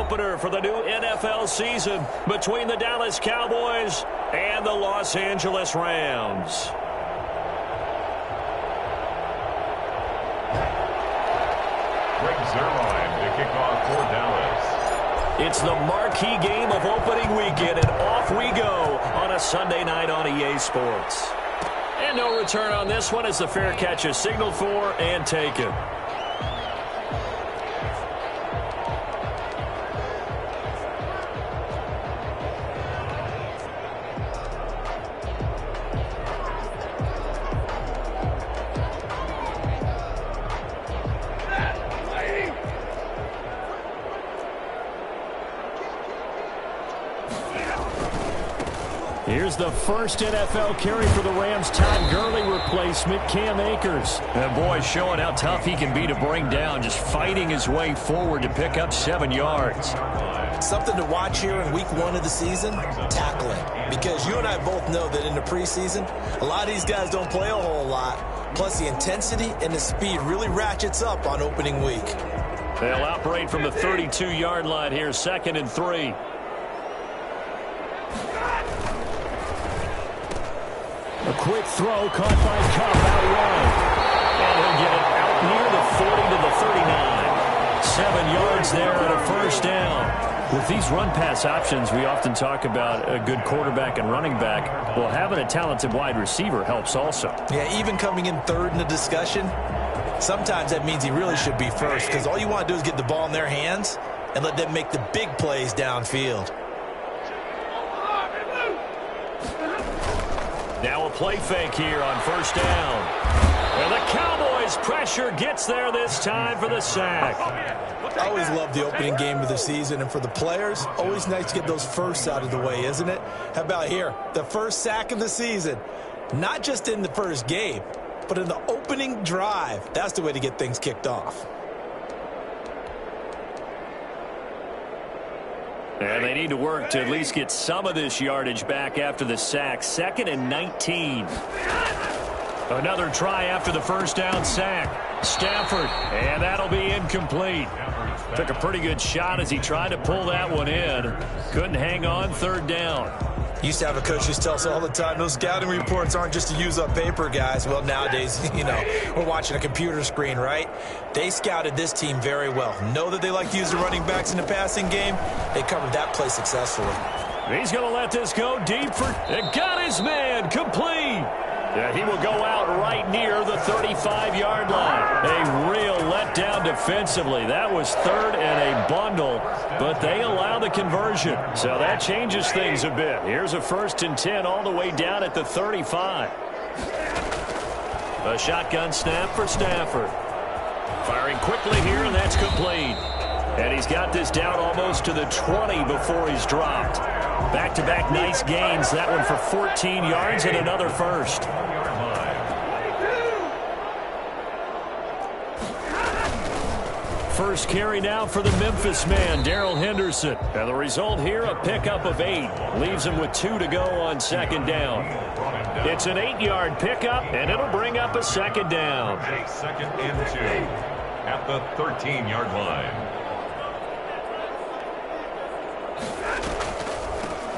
opener for the new NFL season between the Dallas Cowboys and the Los Angeles Rams. To kick off for Dallas. It's the marquee game of opening weekend, and off we go on a Sunday night on EA Sports. And no return on this one as the fair catch is signaled for and taken. Here's the first NFL carry for the Rams' Todd Gurley replacement, Cam Akers. And boy, showing how tough he can be to bring down, just fighting his way forward to pick up 7 yards. Something to watch here in week 1 of the season, tackling. Because you and I both know that in the preseason, a lot of these guys don't play a whole lot. Plus, the intensity and the speed really ratchets up on opening week. They'll operate from the 32-yard line here, 2nd and 3. A quick throw caught by Cup out wide. And he'll get it out near the 40 to the 39. 7 yards there and a first down. With these run-pass options, we often talk about a good quarterback and running back. Well, having a talented wide receiver helps also. Yeah, even coming in third in the discussion, sometimes that means he really should be first because all you want to do is get the ball in their hands and let them make the big plays downfield. Now a play fake here on first down. And the Cowboys' pressure gets there this time for the sack. I always love the opening game of the season, and for the players, always nice to get those firsts out of the way, isn't it? How about here? The first sack of the season. Not just in the first game, but in the opening drive. That's the way to get things kicked off. And they need to work to at least get some of this yardage back after the sack. 2nd and 19. Another try after the first down sack. Stafford, and that'll be incomplete. Took a pretty good shot as he tried to pull that one in. Couldn't hang on, 3rd down. Used to have a coach who tells us all the time, those scouting reports aren't just to use up paper, guys. Well, nowadays, we're watching a computer screen, right? They scouted this team very well. Know that they like to use the running backs in the passing game. They covered that play successfully. He's going to let this go deep for... It got his man complete. Yeah, he will go out right near the 35-yard line. A real letdown defensively. That was 3rd and a bundle, but they allow the conversion. So that changes things a bit. Here's a 1st and 10 all the way down at the 35. A shotgun snap for Stafford. Firing quickly here, and that's complete. And he's got this down almost to the 20 before he's dropped. Back-to-back nice gains. That one for 14 yards and another first. First carry now for the Memphis man, Darrell Henderson. And the result here, a pickup of 8. Leaves him with 2 to go on 2nd down. It's an 8-yard pickup, and it'll bring up a 2nd down. 2nd and 2 at the 13-yard line.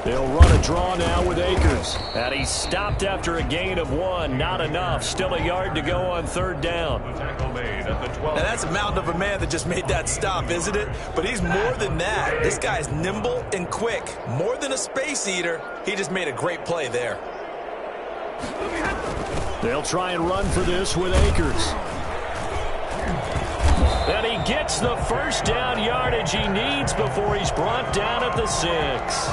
They'll run a draw now with Akers. And he's stopped after a gain of 1. Not enough. Still a yard to go on 3rd down. Now that's a mountain of a man that just made that stop, isn't it? But he's more than that. This guy's nimble and quick. More than a space eater. He just made a great play there. They'll try and run for this with Akers. And he gets the first down yardage he needs before he's brought down at the 6.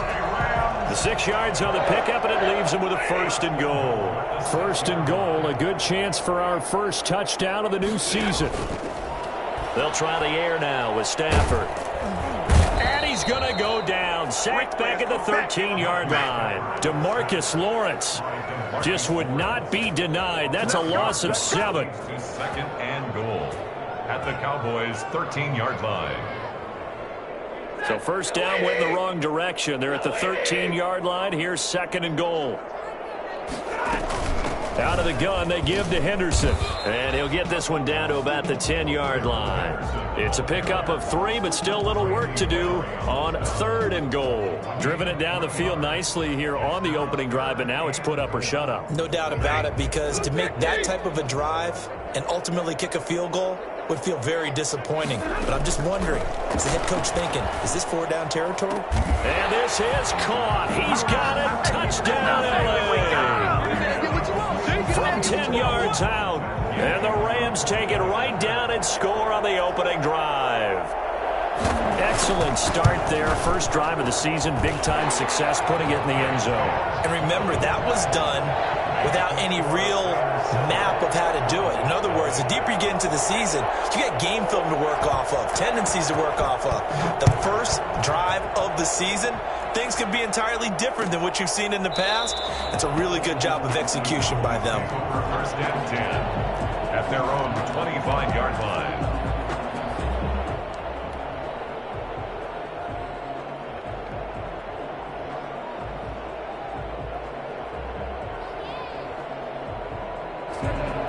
The 6 yards on the pickup, and it leaves him with a 1st and goal. 1st and goal, a good chance for our first touchdown of the new season. They'll try the air now with Stafford. And he's going to go down. Sacked back at the 13-yard line. DeMarcus Lawrence just would not be denied. That's a loss of 7. 2nd and goal at the Cowboys' 13-yard line. So first down went in the wrong direction. They're at the 13-yard line. Here's 2nd and goal. Out of the gun, they give to Henderson. And he'll get this one down to about the 10-yard line. It's a pickup of 3, but still a little work to do on 3rd and goal. Driven it down the field nicely here on the opening drive, but now it's put up or shut up. No doubt about it, because to make that type of a drive and ultimately kick a field goal would feel very disappointing. But I'm just wondering, is the head coach thinking, is this 4-down territory? And this is caught. He's got it. Touchdown, LA. From 10 yards out. And the Rams take it right down and score on the opening drive. Excellent start there. First drive of the season. Big-time success putting it in the end zone. And remember, that was done without any real map of how to do it. In other words, the deeper you get into the season, you get game film to work off of, tendencies to work off of. The first drive of the season, things can be entirely different than what you've seen in the past. It's a really good job of execution by them. First and 10 at their own 25-yard line.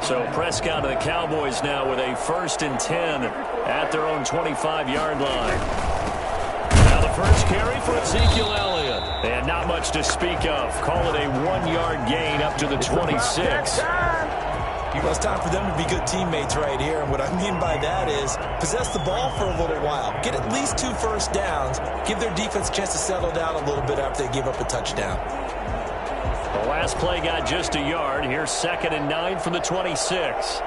So Prescott of the Cowboys now with a 1st and 10 at their own 25-yard line. Now the first carry for Ezekiel Elliott. And not much to speak of. Call it a 1-yard gain up to the 26. Well, it's time for them to be good teammates right here. And what I mean by that is possess the ball for a little while. Get at least 2 first downs. Give their defense a chance to settle down a little bit after they give up a touchdown. The last play got just a yard. Here's 2nd and 9 from the 26.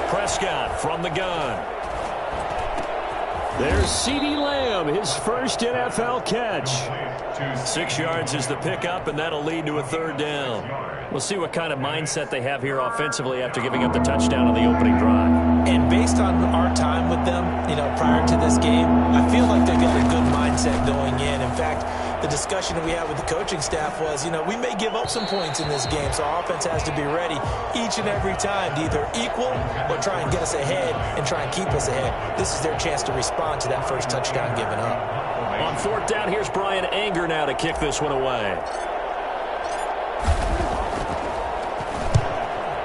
Prescott from the gun. There's CeeDee Lamb, his first NFL catch. 6 yards is the pickup, and that'll lead to a 3rd down. We'll see what kind of mindset they have here offensively after giving up the touchdown on the opening drive. And based on our time with them, prior to this game, I feel like they've got a good mindset going in. In fact, the discussion that we had with the coaching staff was, we may give up some points in this game, so our offense has to be ready each and every time to either equal or try and get us ahead and try and keep us ahead. This is their chance to respond to that first touchdown given up. On 4th down, here's Brian Anger now to kick this one away.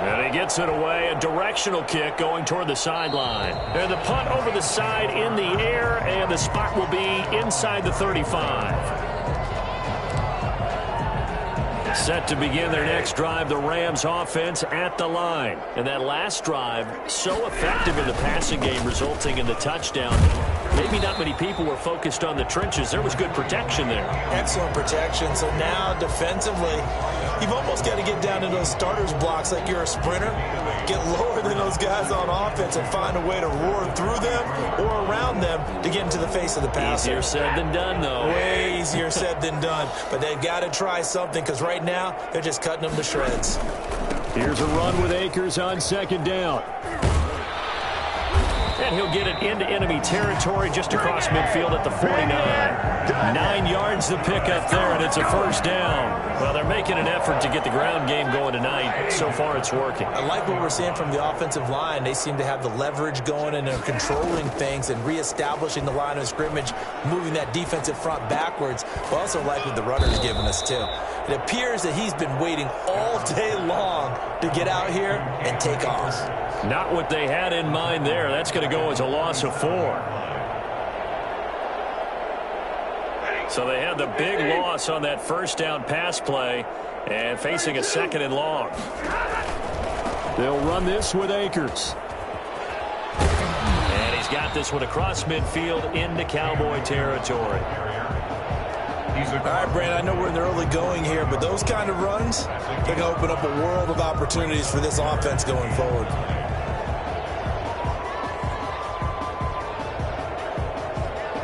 And he gets it away, a directional kick going toward the sideline. And the punt over the side in the air, and the spot will be inside the 35. Set to begin their next drive, the Rams offense at the line. And that last drive, so effective in the passing game, resulting in the touchdown. Maybe not many people were focused on the trenches. There was good protection there. Excellent protection. So now defensively, you've almost got to get down to those starters blocks like you're a sprinter. Get lower than those guys on offense and find a way to roar through them or around them to get into the face of the passer. Easier said than done, though. Way easier said than done. But they've got to try something, because right now they're just cutting them to shreds. Here's a run with Akers on 2nd down. And he'll get it into enemy territory just across midfield at the 49. 9 yards the pickup there, and it's a 1st down. Well, they're making an effort to get the ground game going tonight. So far, it's working. I like what we're seeing from the offensive line. They seem to have the leverage going, and they're controlling things and reestablishing the line of scrimmage, moving that defensive front backwards. But also like what the runner's giving us, too. It appears that he's been waiting all day long to get out here and take off. Not what they had in mind there. That's going to go as a loss of 4. So they had the big loss on that 1st down pass play and facing a 2nd and long. They'll run this with Akers. And he's got this one across midfield into Cowboy territory. All right, Brandon, I know we're in the early going here, but those kind of runs, they're going to open up a world of opportunities for this offense going forward.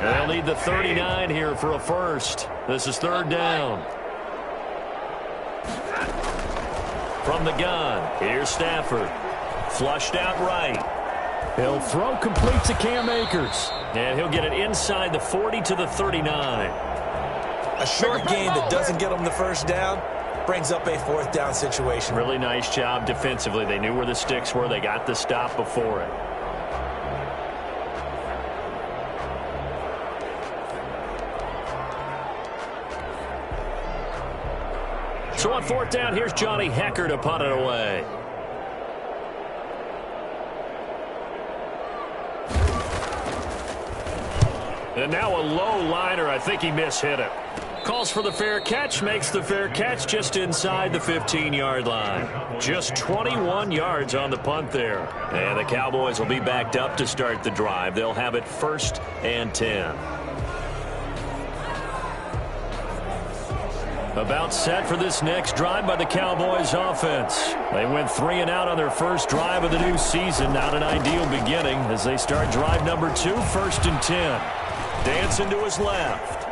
They'll need the 39 here for a first. This is 3rd down. From the gun, here's Stafford. Flushed out right. He'll throw complete to Cam Akers. And he'll get it inside the 40 to the 39. A short gain that doesn't get them the 1st down brings up a 4th down situation. Really nice job defensively. They knew where the sticks were. They got the stop before it. So on fourth down, here's Johnny Hecker to punt it away. And now a low liner. I think he mishit it. Calls for the fair catch, makes the fair catch just inside the 15-yard line. Just 21 yards on the punt there. And the Cowboys will be backed up to start the drive. They'll have it 1st and 10. About set for this next drive by the Cowboys offense. They went 3 and out on their first drive of the new season. Not an ideal beginning as they start drive number 2, 1st and 10. Dancing to his left.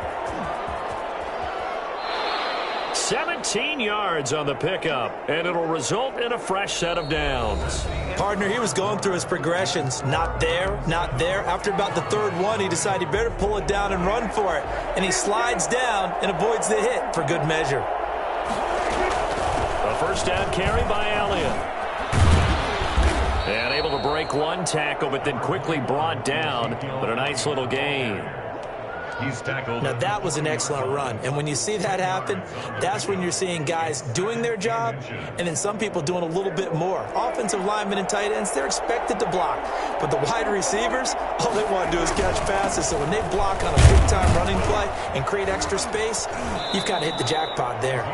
17 yards on the pickup, and it'll result in a fresh set of downs. Partner, he was going through his progressions. Not there, not there. After about the 3rd one, he decided he better pull it down and run for it. And he slides down and avoids the hit for good measure. A first down carry by Elliott. And able to break one tackle, but then quickly brought down. But a nice little gain. He's tackled. Now, that was an excellent run. And when you see that happen, that's when you're seeing guys doing their job and then some people doing a little bit more. Offensive linemen and tight ends, they're expected to block. But the wide receivers, all they want to do is catch passes. So when they block on a big-time running play and create extra space, you've got to hit the jackpot there.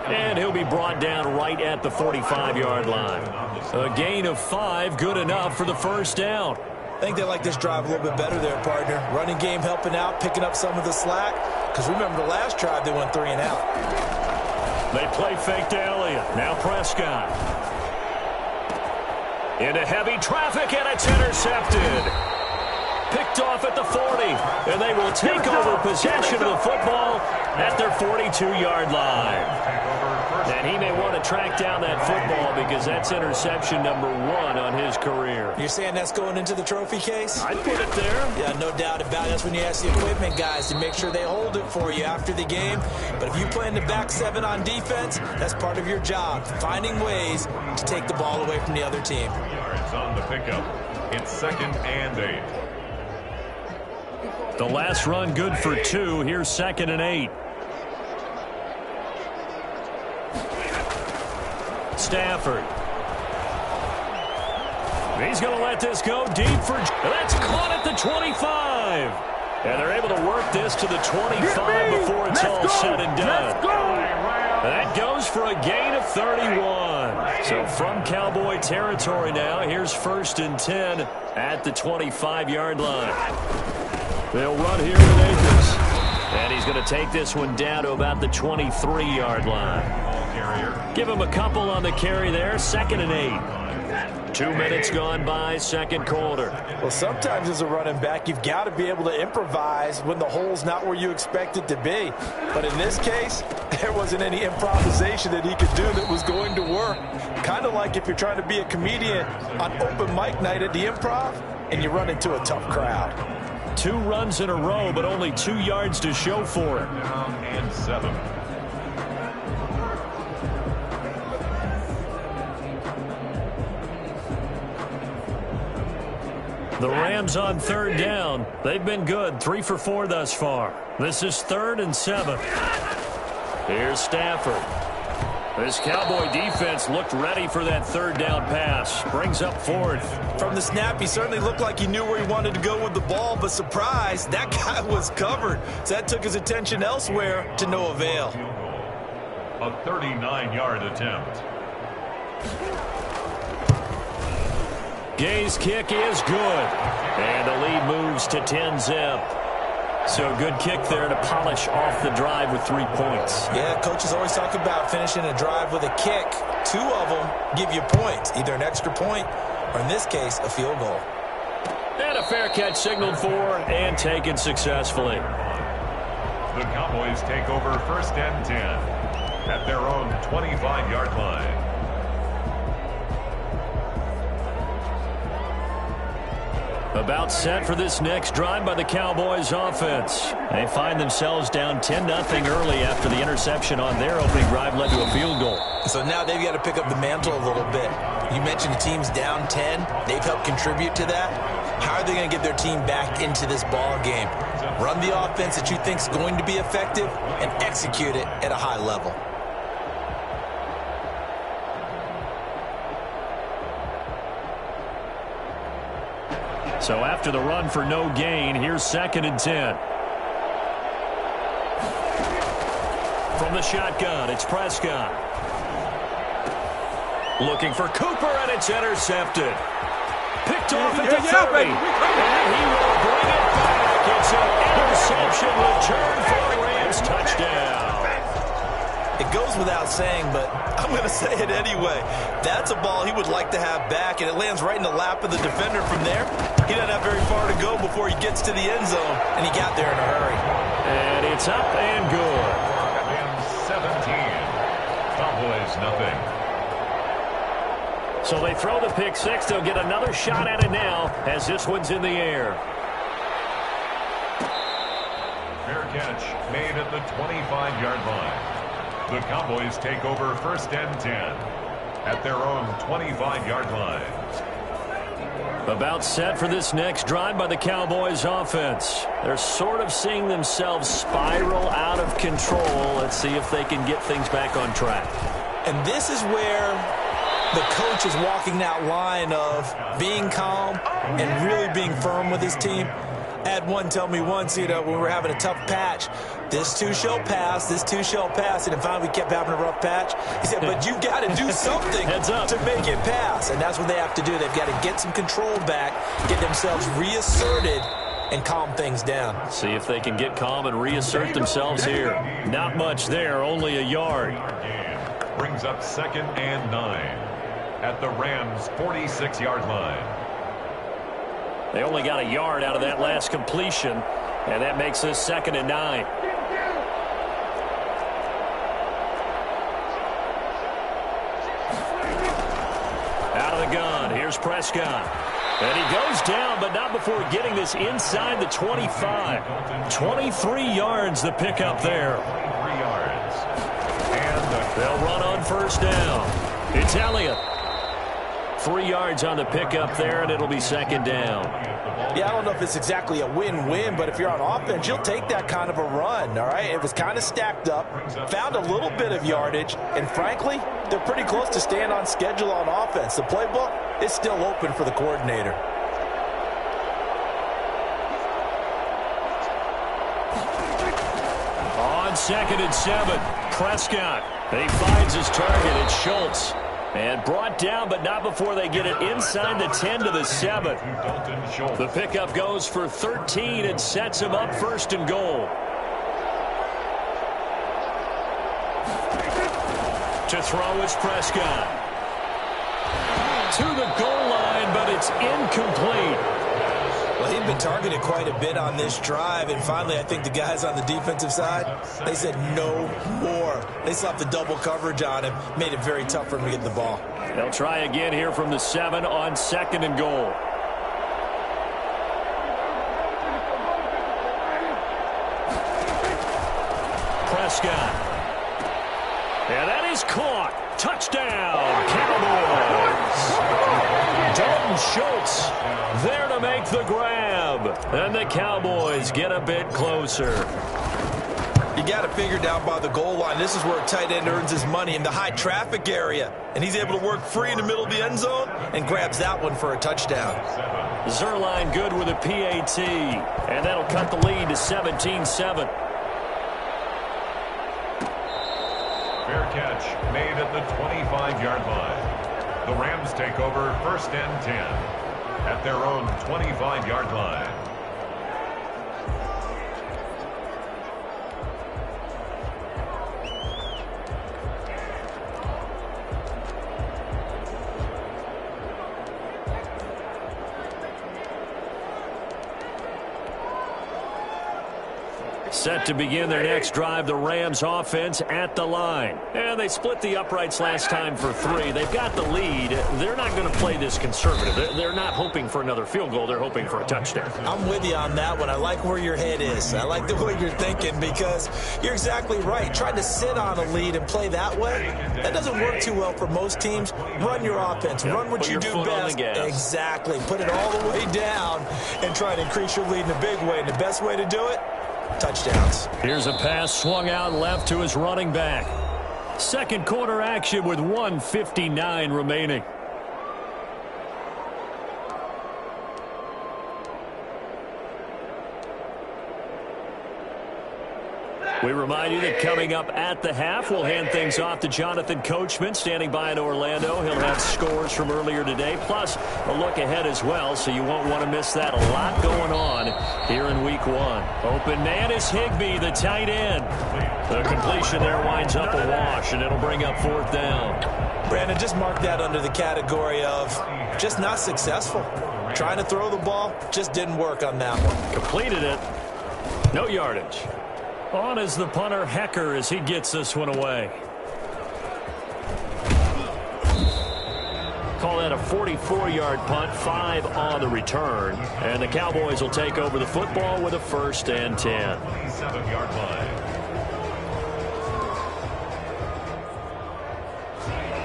And he'll be brought down right at the 45-yard line. A gain of 5, good enough for the first down. I think they like this drive a little bit better there, partner. Running game helping out, picking up some of the slack. Because remember the last drive, they went 3 and out. They play fake to Elliott. Now Prescott. Into heavy traffic, and it's intercepted. Picked off at the 40. And they will take over possession of the football at their 42-yard line. And he may want to track down that football because that's interception number 1 on his career. You're saying that's going into the trophy case? I'd put it there. Yeah, no doubt about it. That's when you ask the equipment guys to make sure they hold it for you after the game. But if you play in the back 7 on defense, that's part of your job, finding ways to take the ball away from the other team. Yards on the pickup. It's 2nd and 8. The last run good for 2. Here's 2nd and 8. Stafford. He's going to let this go deep for... That's caught at the 25. And they're able to work this to the 25 before it's all said and done. That goes for a gain of 31. So from Cowboy territory now, here's 1st and 10 at the 25-yard line. They'll run here with Akers. And he's going to take this one down to about the 23-yard line. Give him a couple on the carry there. 2nd and 8. 2 minutes gone by, 2nd quarter. Well, sometimes as a running back, you've got to be able to improvise when the hole's not where you expect it to be. But in this case, there wasn't any improvisation that he could do that was going to work. Kind of like if you're trying to be a comedian on open mic night at the Improv and you run into a tough crowd. 2 runs in a row, but only 2 yards to show for it. And 7. The Rams on 3rd down. They've been good, 3 for 4 thus far. This is 3rd and 7. Here's Stafford. This Cowboy defense looked ready for that 3rd down pass. Brings up 4th. From the snap, he certainly looked like he knew where he wanted to go with the ball, but surprise, that guy was covered. So that took his attention elsewhere to no avail. A 39-yard attempt. Gay's kick is good. And the lead moves to 10-zip. So good kick there to polish off the drive with 3 points. Yeah, coaches always talk about finishing a drive with a kick. 2 of them give you points, either an extra point or, in this case, a field goal. And a fair catch signaled for and taken successfully. The Cowboys take over 1st and 10 at their own 25-yard line. About set for this next drive by the Cowboys offense. They find themselves down 10-0 early after the interception on their opening drive led to a field goal. So now they've got to pick up the mantle a little bit. You mentioned the team's down 10. They've helped contribute to that. How are they going to get their team back into this ball game? Run the offense that you think is going to be effective and execute it at a high level. So after the run for no gain, here's 2nd and 10. From the shotgun, it's Prescott. Looking for Cooper, and it's intercepted. Picked off at the 30. And he will bring it back. It's an interception return for a Rams touchdown. It goes without saying, but I'm going to say it anyway. That's a ball he would like to have back, and it lands right in the lap of the defender from there. He doesn't have very far to go before he gets to the end zone, and he got there in a hurry. And it's up and good. Rams 17. Cowboys nothing. So they throw the pick six. They'll get another shot at it now as this one's in the air. Fair catch made at the 25-yard line. The Cowboys take over 1st and 10 at their own 25-yard line. About set for this next drive by the Cowboys offense. They're sort of seeing themselves spiral out of control. Let's see if they can get things back on track. And this is where the coach is walking that line of being calm and really being firm with his team. I had one tell me once, when we were having a tough patch, this too shall pass, this too shall pass. And finally we kept having a rough patch. He said, but you've got to do something to make it pass. And that's what they have to do. They've got to get some control back, get themselves reasserted, and calm things down. See if they can get calm and reassert themselves here. Not much there, only a yard. Brings up 2nd and 9 at the Rams' 46-yard line. They only got a yard out of that last completion, and that makes this 2nd and 9. Out of the gun, here's Prescott. And he goes down, but not before getting this inside the 25. 23 yards the pickup there. 3 yards. And they'll run on 1st down. It's Elliott. 3 yards on the pickup there, and it'll be 2nd down. Yeah, I don't know if it's exactly a win-win, but if you're on offense, you'll take that kind of a run, all right? It was kind of stacked up, found a little bit of yardage, and frankly, they're pretty close to staying on schedule on offense. The playbook is still open for the coordinator. On 2nd and 7, Prescott. He finds his target. It's Schultz. And brought down, but not before they get it inside the 10 to the 7. The pickup goes for 13 and sets him up 1st and goal. To throw is Prescott. To the goal line, but it's incomplete. Well, he'd been targeted quite a bit on this drive, and finally I think the guys on the defensive side, they said no more. They slapped the double coverage on him, made it very tough for him to get the ball. They'll try again here from the 7 on 2nd and goal. Prescott. And that is caught. Touchdown, Cowboys. Dalton Schultz there to make the grab. And the Cowboys get a bit closer. You got to figure down by the goal line. This is where a tight end earns his money, in the high traffic area. And he's able to work free in the middle of the end zone and grabs that one for a touchdown. Zerline good with a PAT. And that'll cut the lead to 17-7. fair catch made at the 25-yard line. The Rams take over 1st and 10 at their own 25-yard line. Set to begin their next drive, the Rams offense at the line. And they split the uprights last time for 3. They've got the lead. They're not going to play this conservative. They're not hoping for another field goal. They're hoping for a touchdown. I'm with you on that one. I like where your head is. I like the way you're thinking, because you're exactly right. Trying to sit on a lead and play that way, that doesn't work too well for most teams. Run your offense. Run what you do best. Exactly. Put it all the way down and try to increase your lead in a big way. And the best way to do it, touchdowns. Here's a pass swung out left to his running back. Second quarter action with 1:59 remaining. We remind you that coming up at the half, we'll hand things off to Jonathan Coachman, standing by in Orlando. He'll have scores from earlier today, plus a look ahead as well, so you won't want to miss that. A lot going on here in Week 1. Open man is Higbee, the tight end. The completion there winds up a wash, and it'll bring up 4th down. Brandon, just mark that under the category of just not successful. Trying to throw the ball, just didn't work on that one. Completed it. No yardage. On is the punter, Hecker, as he gets this one away. Call that a 44-yard punt, 5 on the return. And the Cowboys will take over the football with a 1st and 10. 27-yard line.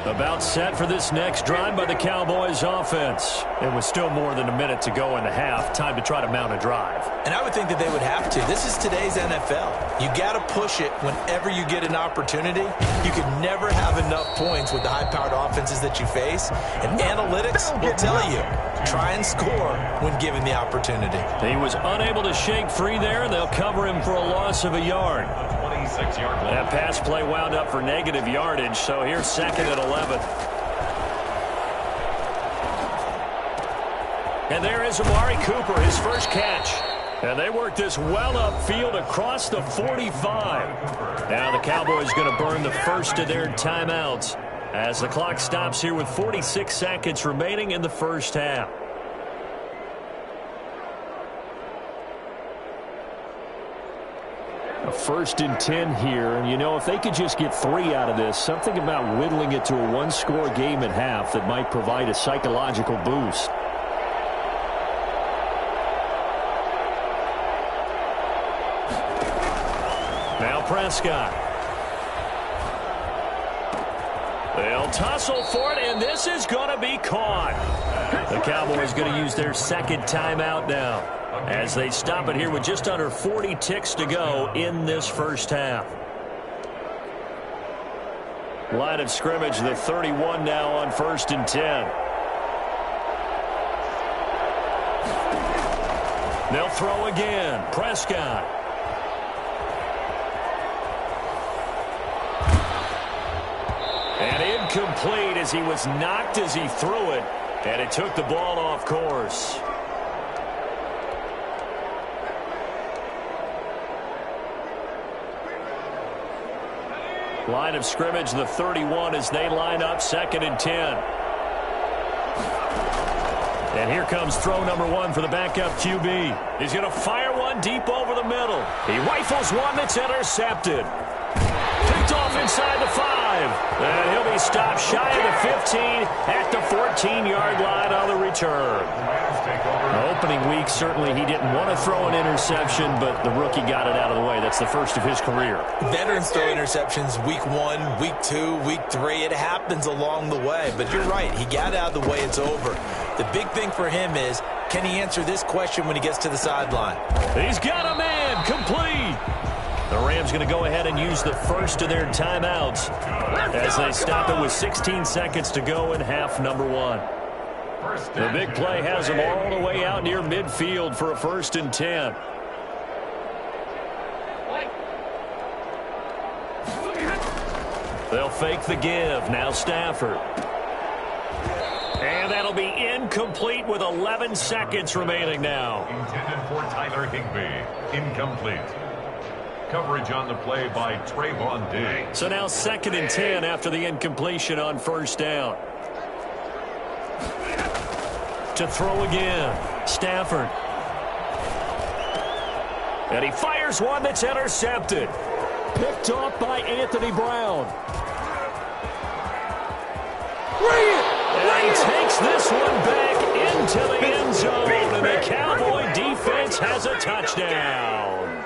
About set for this next drive by the Cowboys offense. It was still more than a minute to go in the half. Time to try to mount a drive. And I would think that they would have to. This is today's NFL. You got to push it whenever you get an opportunity. You can never have enough points with the high-powered offenses that you face. And analytics will tell you, try and score when given the opportunity. He was unable to shake free there. They'll cover him for a loss of a yard. 26-yard line. That pass play wound up for negative yardage, so here's 2nd and 11. And there is Amari Cooper, his first catch. And they work this well upfield across the 45. Now the Cowboys going to burn the first of their timeouts as the clock stops here with 46 seconds remaining in the first half. A 1st and 10 here, and you know, if they could just get 3 out of this, something about whittling it to a 1-score game at half that might provide a psychological boost. Now Prescott. They'll tussle for it, and this is going to be caught. The Cowboys going to use their 2nd timeout now, as they stop it here with just under 40 ticks to go in this first half. Line of scrimmage, the 31 now on 1st and 10. They'll throw again. Prescott. And incomplete as he was knocked as he threw it, and it took the ball off course. Line of scrimmage, the 31, as they line up 2nd and 10. And here comes throw number 1 for the backup QB. He's going to fire one deep over the middle. He rifles one that's intercepted. Picked off inside the 5. And he'll be stopped shy of the 15 at the 14-yard line on the return. Opening week, certainly he didn't want to throw an interception, but the rookie got it out of the way. That's the first of his career. Veterans throw interceptions week 1, week 2, week 3. It happens along the way. But you're right. He got out of the way. It's over. The big thing for him is, can he answer this question when he gets to the sideline? He's got a man. Complete. The Rams going to go ahead and use the first of their timeouts as they stop it with 16 seconds to go in half number 1. The big play has them all the way out near midfield for a 1st and 10. They'll fake the give. Now Stafford. And that'll be incomplete with 11 seconds remaining now. Intended for Tyler Higbee. Incomplete. Coverage on the play by Trayvon Diggs. So now 2nd and 10 after the incompletion on 1st down. To throw again. Stafford. And he fires one that's intercepted. Picked off by Anthony Brown. And he takes this one back into the end zone. And the Cowboy defense has a touchdown.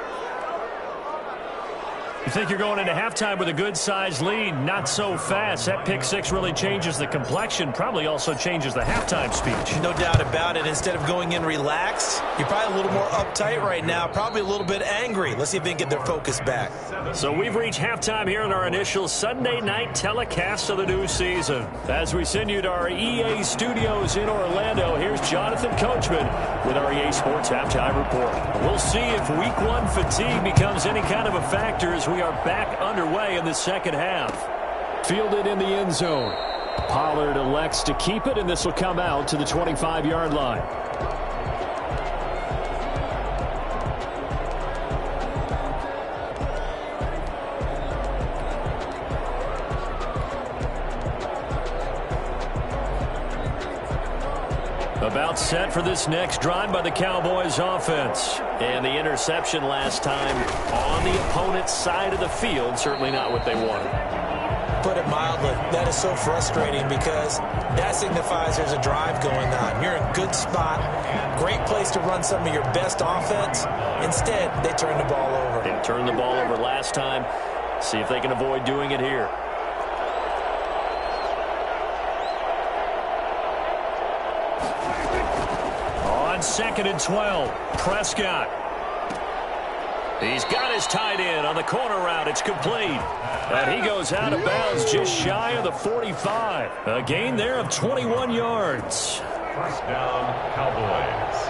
think you're going into halftime with a good-sized lead. Not so fast. That pick six really changes the complexion, probably also changes the halftime speech. No doubt about it. Instead of going in relaxed, you're probably a little more uptight right now, probably a little bit angry. Let's see if they can get their focus back. So we've reached halftime here in our initial Sunday night telecast of the new season. As we send you to our EA studios in Orlando, here's Jonathan Coachman with our EA Sports Halftime Report. We'll see if Week 1 fatigue becomes any kind of a factor as we are back underway in the second half. Fielded in the end zone. Pollard elects to keep it, and this will come out to the 25-yard line. About set for this next drive by the Cowboys offense. And the interception last time on the opponent's side of the field. Certainly not what they wanted. Put it mildly, that is so frustrating because that signifies there's a drive going on. You're in a good spot, great place to run some of your best offense. Instead, they turn the ball over. They turned the ball over last time. See if they can avoid doing it here. On 2nd and 12, Prescott. He's got his tight end on the corner route. It's complete. And he goes out of bounds just shy of the 45. A gain there of 21 yards. First down, Cowboys.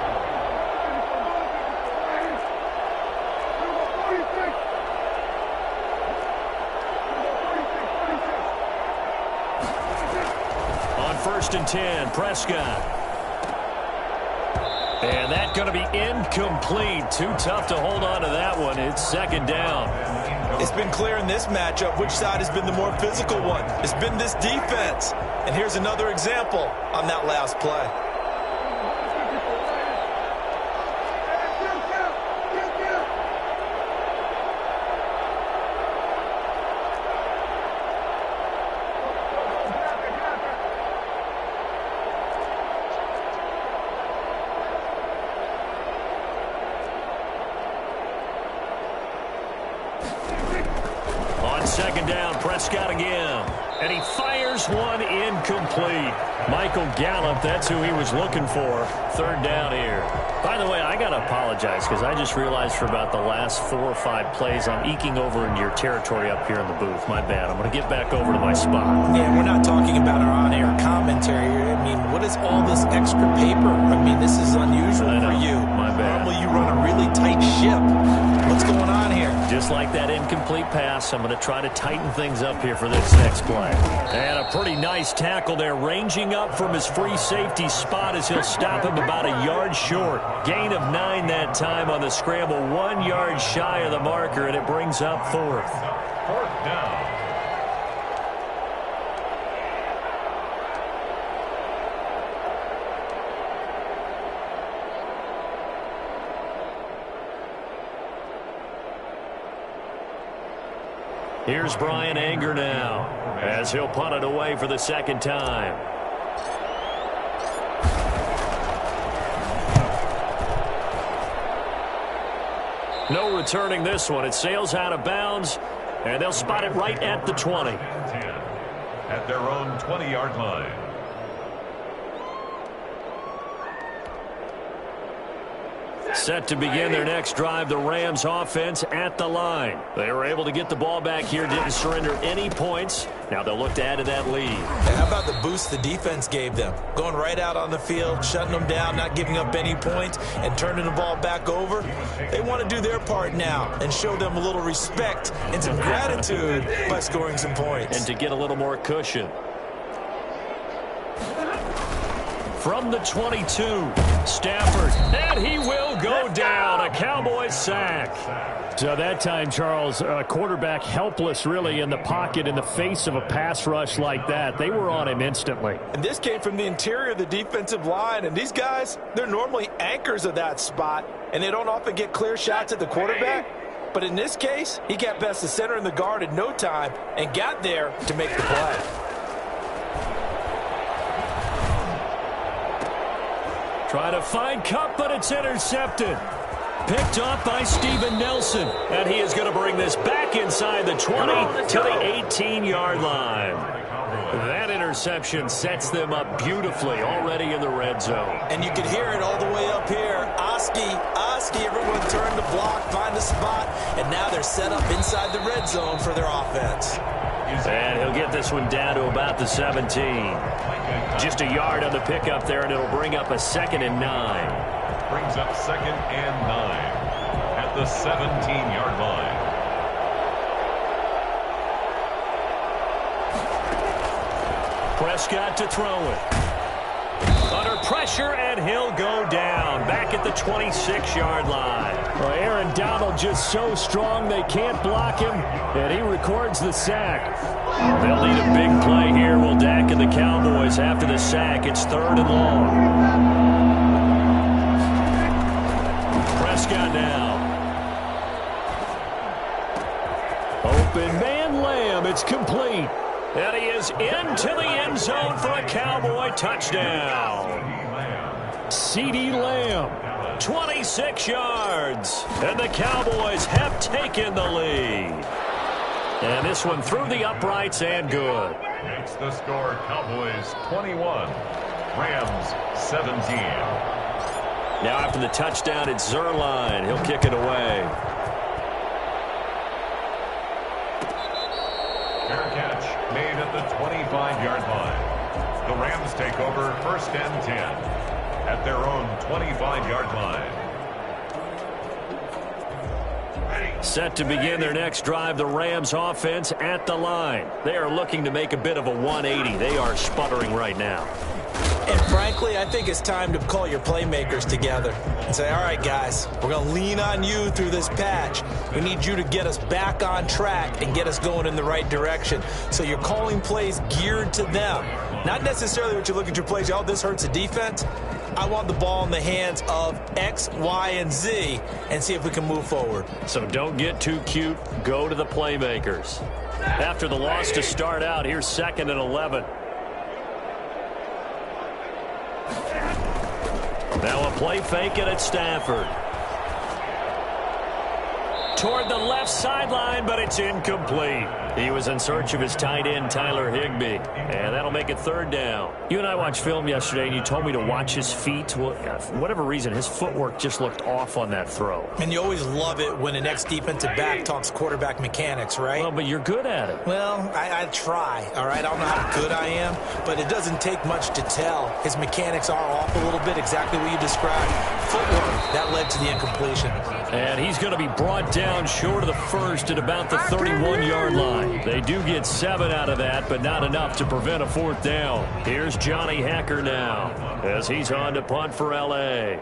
On 1st and 10, Prescott. And that's going to be incomplete. Too tough to hold on to that one. It's 2nd down. It's been clear in this matchup which side has been the more physical one. It's been this defense. And here's another example on that last play. Second down, Prescott again. And he fires one incomplete. Michael Gallup, that's who he was looking for. 3rd down here. By the way, I got to apologize because I just realized for about the last 4 or 5 plays, I'm eking over into your territory up here in the booth. My bad. I'm going to get back over to my spot. Yeah, we're not talking about our on-air commentary here. I mean, what is all this extra paper? I mean, this is unusual for you. My bad. Normally you run a really tight ship. What's going on here? Just like that incomplete pass, I'm going to try to tighten things up here for this next play. And a pretty nice tackle there, ranging up from his free safety spot as he'll stop him about a yard short. Gain of 9 that time on the scramble, 1 yard shy of the marker, and it brings up 4th. 4th down. Here's Brian Anger now as he'll punt it away for the 2nd time. No returning this one. It sails out of bounds, and they'll spot it right at the 20. 10 at their own 20-yard line. Set to begin their next drive, the Rams offense at the line. They were able to get the ball back here, didn't surrender any points. Now they'll look to add to that lead. And how about the boost the defense gave them? Going right out on the field, shutting them down, not giving up any points, and turning the ball back over. They want to do their part now and show them a little respect and some gratitude by scoring some points. And to get a little more cushion. From the 22, Stafford, and he will go down. A Cowboys sack. So that time, Charles, quarterback helpless really in the pocket in the face of a pass rush like that. They were on him instantly. And this came from the interior of the defensive line. And these guys, they're normally anchors of that spot, and they don't often get clear shots at the quarterback. But in this case, he got past the center and the guard in no time and got there to make the play. Try to find Cup, but it's intercepted. Picked off by Steven Nelson. And he is going to bring this back inside the 20 to the 18-yard line. That interception sets them up beautifully already in the red zone. And you can hear it all the way up here. Oski, everyone turn to block, find a spot, and now they're set up inside the red zone for their offense. And he'll get this one down to about the 17. Just a yard on the pickup there, and it'll bring up a 2nd and 9. Brings up 2nd and 9 at the 17-yard line. Prescott to throw it. Under pressure, and he'll go down. Back at the 26-yard line. Well, Aaron Donald just so strong they can't block him, and he records the sack. They'll need a big play here, will Dak and the Cowboys after the sack. It's 3rd and long. Prescott now. Open man Lamb. It's complete. And he is into the end zone for a Cowboy touchdown. CeeDee Lamb, 26 yards. And the Cowboys have taken the lead. And this one through the uprights and good. Makes the score Cowboys 21, Rams 17. Now after the touchdown, it's Zerline. He'll kick it away. Fair catch made at the 25-yard line. The Rams take over 1st and 10 at their own 25-yard line. Set to begin their next drive, the Rams offense at the line. They are looking to make a bit of a 180. They are sputtering right now. And frankly, I think it's time to call your playmakers together and say, all right, guys, we're going to lean on you through this patch. We need you to get us back on track and get us going in the right direction. So you're calling plays geared to them. Not necessarily what you look at your plays, oh, this hurts the defense. I want the ball in the hands of X, Y, and Z and see if we can move forward. So don't get too cute. Go to the playmakers. After the loss to start out, here's 2nd and 11. Now a play fake it at Stafford. Toward the left sideline, but it's incomplete. He was in search of his tight end, Tyler Higbee. And that'll make it 3rd down. You and I watched film yesterday, and you told me to watch his feet. Well, for whatever reason, his footwork just looked off on that throw. And you always love it when an ex-defensive back talks quarterback mechanics, right? Well, but you're good at it. Well, I try, all right? I don't know how good I am, but it doesn't take much to tell. His mechanics are off a little bit, exactly what you described. Footwork, that led to the incompletion. And he's going to be brought down short of the 1st at about the 31-yard line. They do get 7 out of that, but not enough to prevent a 4th down. Here's Johnny Hacker now as he's on to punt for L.A.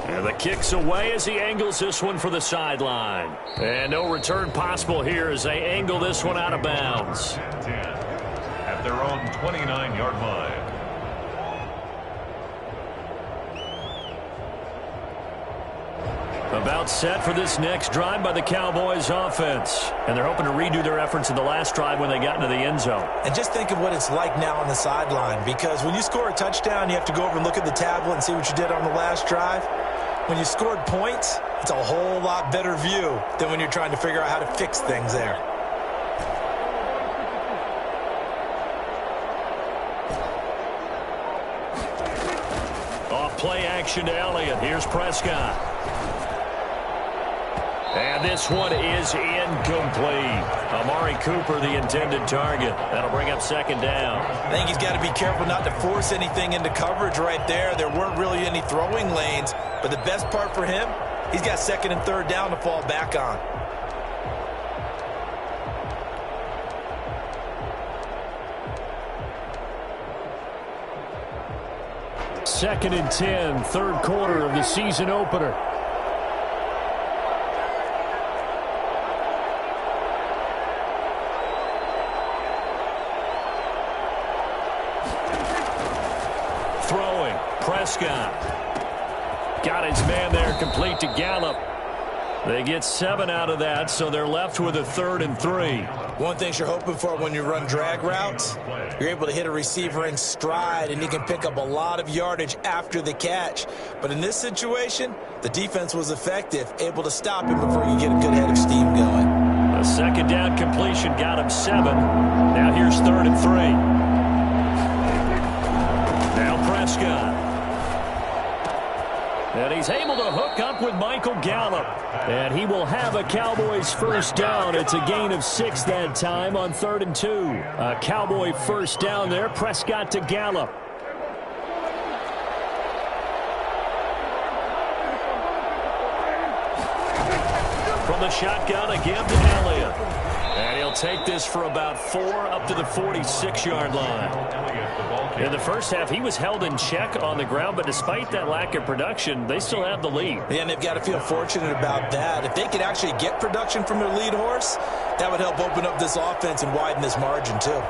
And the kick's away as he angles this one for the sideline. And no return possible here as they angle this one out of bounds. At their own 29-yard line. About set for this next drive by the Cowboys offense. And they're hoping to redo their efforts in the last drive when they got into the end zone. And just think of what it's like now on the sideline, because when you score a touchdown, you have to go over and look at the tablet and see what you did on the last drive. When you scored points, it's a whole lot better view than when you're trying to figure out how to fix things there. Off play action to Elliott. Here's Prescott. And this one is incomplete. Amari Cooper, the intended target. That'll bring up 2nd down. I think he's got to be careful not to force anything into coverage right there. There weren't really any throwing lanes, but the best part for him, he's got 2nd and 3rd down to fall back on. Second and 10, 3rd quarter of the season opener. Throwing, Prescott. Got his man there, complete to Gallup. They get 7 out of that, so they're left with a 3rd and 3. One thing you're hoping for when you run drag routes, you're able to hit a receiver in stride, and he can pick up a lot of yardage after the catch. But in this situation, the defense was effective, able to stop him before you get a good head of steam going. A 2nd down completion got him 7. Now here's 3rd and 3. Now Prescott. And he's able to hook up with Michael Gallup. And he will have a Cowboys 1st down. It's a gain of 6 that time on 3rd and 2. A Cowboy 1st down there. Prescott to Gallup. From the shotgun, a give to Elliott. And he'll take this for about 4 up to the 46-yard line. In the first half, he was held in check on the ground, but despite that lack of production, they still have the lead. Yeah, and they've got to feel fortunate about that. If they could actually get production from their lead horse, that would help open up this offense and widen this margin, too.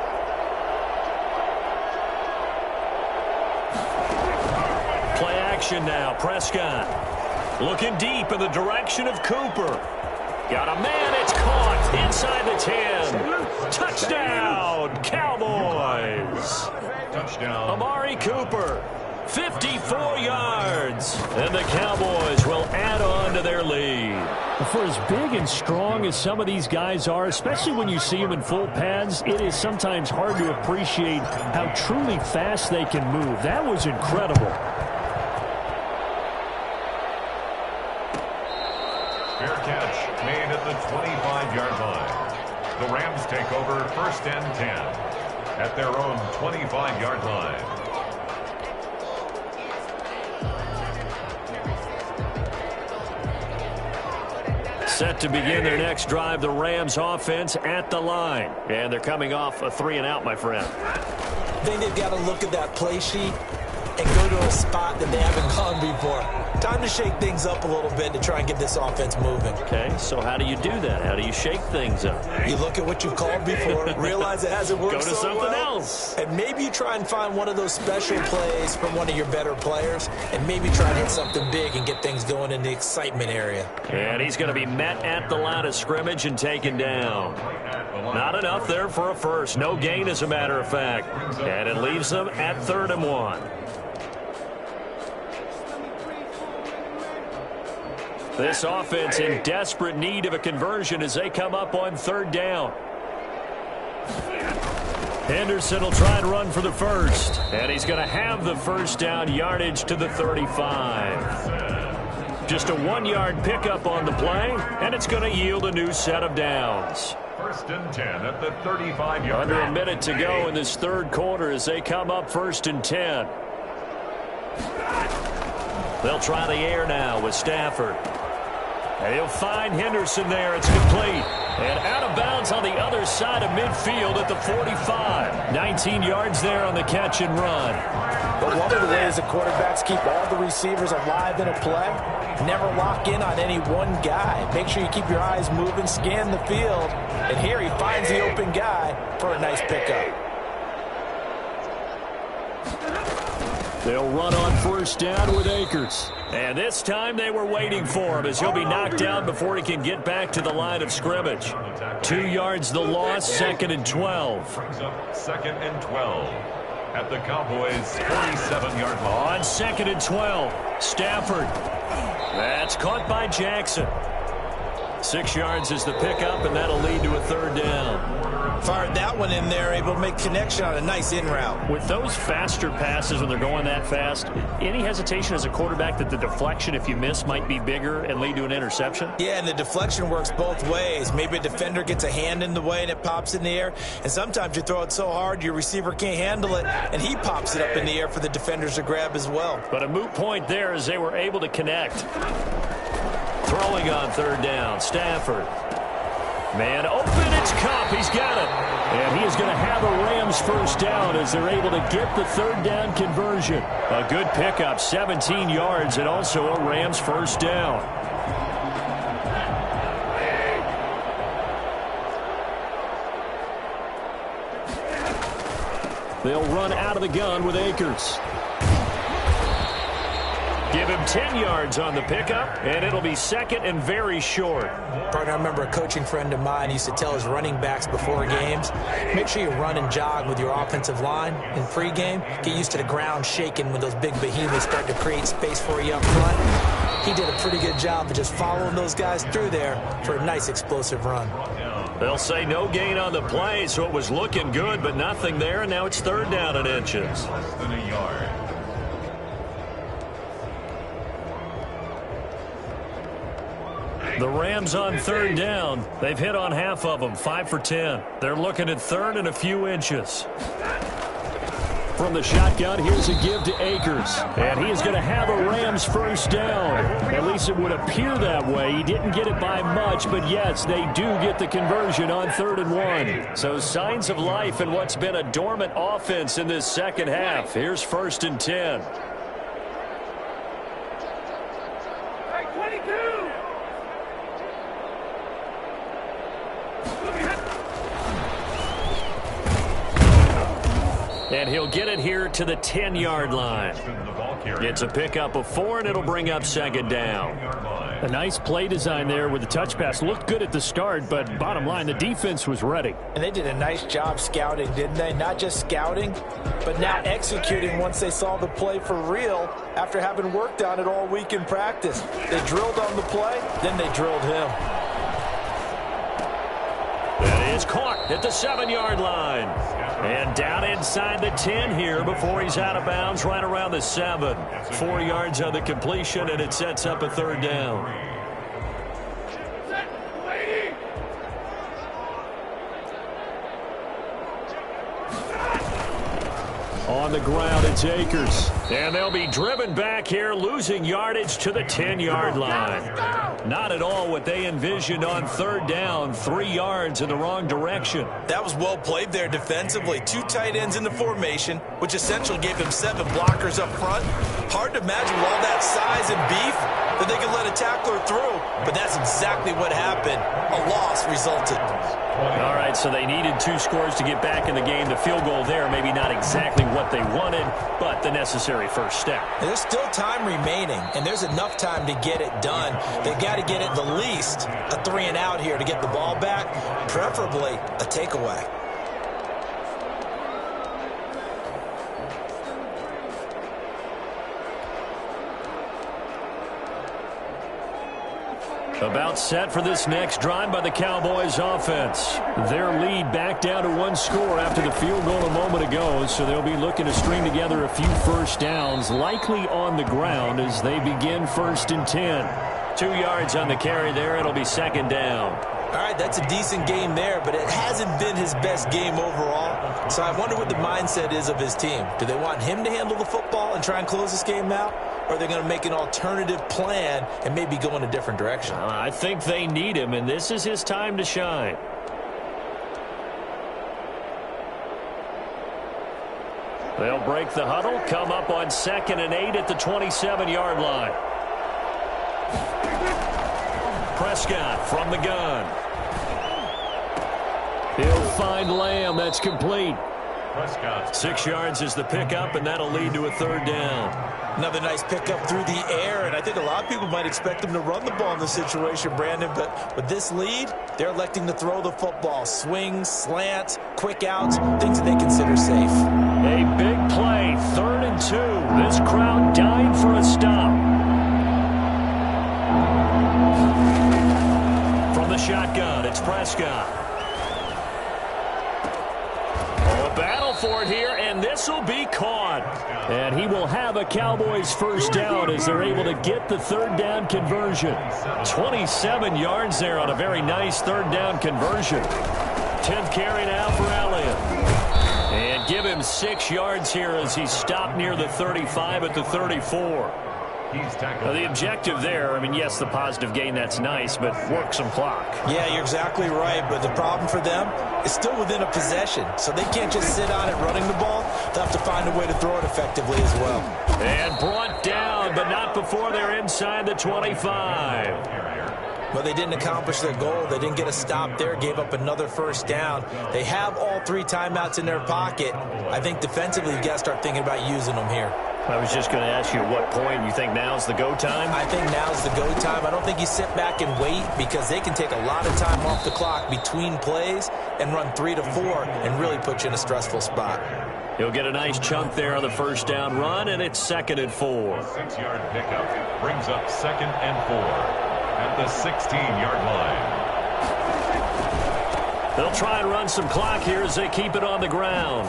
Play action now. Prescott looking deep in the direction of Cooper. Got a man. It's caught inside the 10. Touchdown, Cowboys. Touchdown. Amari Cooper, 54 yards. And the Cowboys will add on to their lead. For as big and strong as some of these guys are, especially when you see them in full pads, it is sometimes hard to appreciate how truly fast they can move. That was incredible. Fair catch made at the 25-yard line. The Rams take over 1st and 10 at their own 25-yard line. Set to begin their next drive, the Rams offense at the line. And they're coming off a 3-and-out, my friend. I think they've got to look at that play sheet and go to a spot that they haven't gone before. Time to shake things up a little bit to try and get this offense moving. Okay, so how do you do that? How do you shake things up? You look at what you've called before, realize it hasn't worked Go to so something well, else. and maybe you try and find one of those special plays from one of your better players, and maybe try and hit something big and get things going in the excitement area. And he's going to be met at the line of scrimmage and taken down. Not enough there for a first. No gain, as a matter of fact. And it leaves them at 3rd and 1. This offense in desperate need of a conversion as they come up on 3rd down. Henderson will try and run for the first. And he's going to have the 1st down, yardage to the 35. Just a 1-yard pickup on the play, and it's going to yield a new set of downs. 1st and 10 at the 35-yard line. Under a minute to go in this 3rd quarter as they come up 1st and 10. They'll try the air now with Stafford. And he'll find Henderson there. It's complete. And out of bounds on the other side of midfield at the 45. 19 yards there on the catch and run. But one of the ways that quarterbacks keep all the receivers alive in a play, never lock in on any one guy. Make sure you keep your eyes moving, scan the field. And here he finds the open guy for a nice pickup. They'll run on 1st down with Akers. And this time they were waiting for him as he'll be knocked down before he can get back to the line of scrimmage. 2 yards the loss, 2nd and 12. Brings up 2nd and 12 at the Cowboys' 47-yard line. On 2nd and 12, Stafford. That's caught by Jackson. 6 yards is the pickup, and that'll lead to a 3rd down. Fired that one in there, able to make connection on a nice in route. With those faster passes when they're going that fast, any hesitation as a quarterback that the deflection, if you miss, might be bigger and lead to an interception? Yeah, and the deflection works both ways. Maybe a defender gets a hand in the way and it pops in the air. And sometimes you throw it so hard your receiver can't handle it, and he pops it up in the air for the defenders to grab as well. But a moot point there as they were able to connect. Throwing on 3rd down, Stafford. Man open, it's Kupp. He's got it. And he is going to have a Rams 1st down as they're able to get the 3rd down conversion. A good pickup, 17 yards, and also a Rams 1st down. They'll run out of the gun with Akers. Give him 10 yards on the pickup, and it'll be second and very short. Partner, I remember a coaching friend of mine used to tell his running backs before games, make sure you run and jog with your offensive line in pregame. Get used to the ground shaking when those big behemoths start to create space for you up front. He did a pretty good job of just following those guys through there for a nice explosive run. They'll say no gain on the play, so it was looking good, but nothing there, and now it's third down and inches. Less than a yard. The Rams on third down. They've hit on half of them, 5 for 10. They're looking at third and a few inches. From the shotgun, here's a give to Akers. And he is going to have a Rams first down. At least it would appear that way. He didn't get it by much, but yes, they do get the conversion on 3rd and 1. So signs of life in what's been a dormant offense in this second half. Here's 1st and 10. And he'll get it here to the 10-yard line. It's a pickup of 4, and it'll bring up second down. A nice play design there with the touch pass. Looked good at the start, but bottom line, the defense was ready. And they did a nice job scouting, didn't they? Not just scouting, but now executing once they saw the play for real after having worked on it all week in practice. They drilled on the play, then they drilled him. That is caught at the 7-yard line. And down inside the 10 here before he's out of bounds right around the 7. 4 yards on the completion, and it sets up a third down. On the ground, it's Akers. And they'll be driven back here, losing yardage to the 10-yard line. Not at all what they envisioned on third down. 3 yards in the wrong direction. That was well played there defensively. 2 tight ends in the formation, which essentially gave him 7 blockers up front. Hard to imagine with all that size and beef that they could let a tackler through. But that's exactly what happened. A loss resulted. All right, so they needed 2 scores to get back in the game. The field goal there, maybe not exactly what they wanted, but the necessary first step. There's still time remaining, and there's enough time to get it done. They've got to get at the least a 3 and out here to get the ball back, preferably a takeaway. About set for this next drive by the Cowboys offense. Their lead back down to 1 score after the field goal a moment ago, so they'll be looking to string together a few first downs, likely on the ground as they begin 1st and 10. 2 yards on the carry there. It'll be second down. All right, that's a decent game there, but it hasn't been his best game overall. So I wonder what the mindset is of his team. Do they want him to handle the football and try and close this game out? Or are they going to make an alternative plan and maybe go in a different direction? I think they need him, and this is his time to shine. They'll break the huddle, come up on 2nd and 8 at the 27-yard line. Prescott from the gun. He'll find Lamb. That's complete. Prescott. 6 yards is the pickup, and that'll lead to a third down. Another nice pickup through the air, and I think a lot of people might expect them to run the ball in this situation, Brandon, but with this lead, they're electing to throw the football. Swings, slants, quick outs, things that they consider safe. A big play, 3rd and 2. This crowd dying for a stop. From the shotgun, it's Prescott. Battle for it here, and this will be caught. And he will have a Cowboys first down as they're able to get the third down conversion. 27 yards there on a very nice third down conversion. 10th carry now for Elliott. And give him 6 yards here as he stopped near the 35 at the 34. Now, the objective there, I mean, yes, the positive gain, that's nice, but work some clock. Yeah, you're exactly right, but the problem for them is still within a possession, so they can't just sit on it running the ball. They'll have to find a way to throw it effectively as well. And brought down, but not before they're inside the 25. But they didn't accomplish their goal. They didn't get a stop there, gave up another first down. They have all 3 timeouts in their pocket. I think defensively you've got to start thinking about using them here. I was just going to ask you at what point you think now's the go time? I think now's the go time. I don't think you sit back and wait because they can take a lot of time off the clock between plays and run 3 to 4 and really put you in a stressful spot. He'll get a nice chunk there on the first down run, and it's 2nd and 4. 6-yard pickup brings up 2nd and 4 at the 16-yard line. They'll try and run some clock here as they keep it on the ground.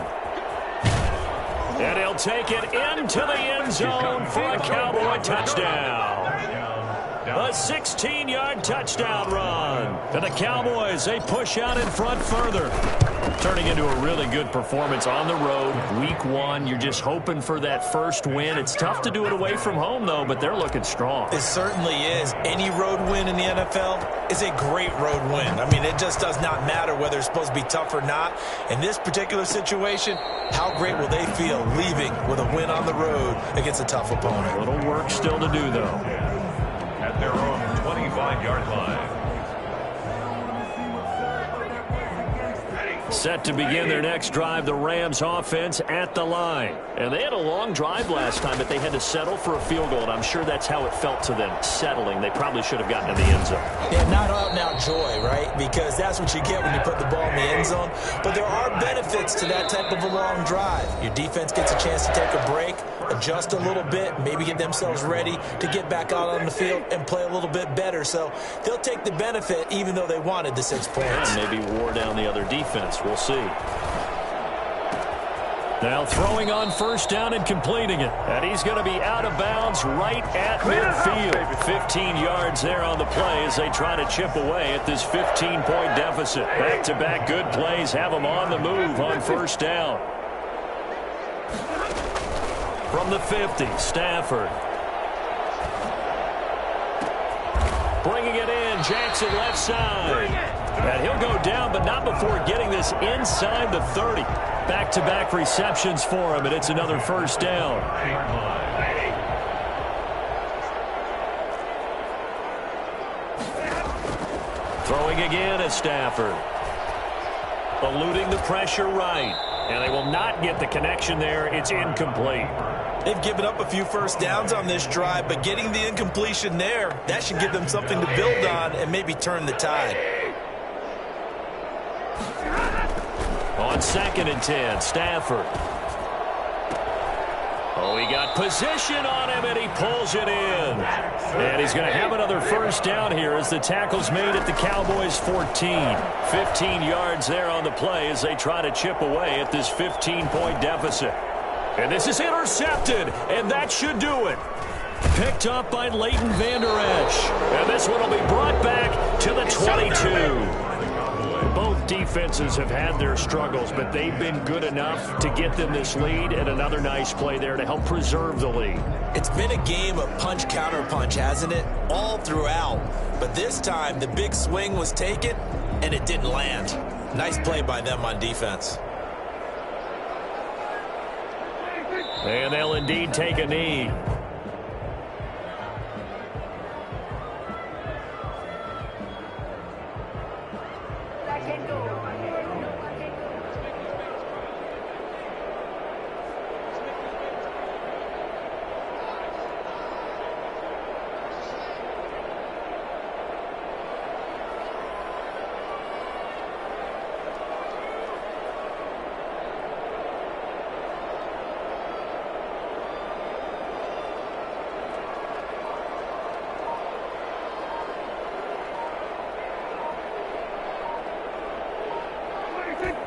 And he'll take it into the end zone for a Cowboy touchdown. A 16-yard touchdown run. And the Cowboys, they push out in front further. Turning into a really good performance on the road. Week 1, you're just hoping for that first win. It's tough to do it away from home, though, but they're looking strong. It certainly is. Any road win in the NFL is a great road win. I mean, it just does not matter whether it's supposed to be tough or not. In this particular situation, how great will they feel leaving with a win on the road against a tough opponent? A little work still to do, though. At their own 25-yard line. Set to begin their next drive, the Rams offense at the line. And they had a long drive last time, but they had to settle for a field goal, and I'm sure that's how it felt to them, settling. They probably should have gotten to the end zone. Yeah, not out-and-out joy, right? Because that's what you get when you put the ball in the end zone. But there are benefits to that type of a long drive. Your defense gets a chance to take a break, adjust a little bit, maybe get themselves ready to get back out on the field and play a little bit better. So they'll take the benefit even though they wanted the 6 points. And maybe wore down the other defense. We'll see. Now throwing on first down and completing it. And he's going to be out of bounds right at midfield. 15 yards there on the play as they try to chip away at this 15-point deficit. Back-to-back good plays have them on the move on first down. From the 50, Stafford. Bringing it in, Jackson left side. And he'll go down, but not before getting this inside the 30. Back-to-back receptions for him, and it's another first down. Throwing again is Stafford. Eluding the pressure right. And they will not get the connection there. It's incomplete. They've given up a few first downs on this drive, but getting the incompletion there, that should give them something to build on and maybe turn the tide. On 2nd and 10, Stafford. Oh, he got position on him, and he pulls it in. And he's going to have another first down here as the tackle's made at the Cowboys' 14. 15 yards there on the play as they try to chip away at this 15-point deficit. And this is intercepted, and that should do it. Picked up by Leighton Vander Esch. And this one will be brought back to the 22. Both defenses have had their struggles, but they've been good enough to get them this lead, and another nice play there to help preserve the lead. It's been a game of punch-counter-punch, hasn't it? All throughout. But this time, the big swing was taken, and it didn't land. Nice play by them on defense. And they'll indeed take a knee.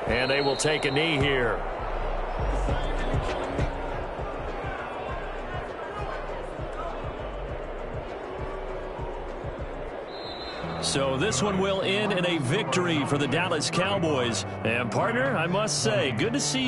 And they will take a knee here. So this one will end in a victory for the Dallas Cowboys. And partner, I must say, good to see you.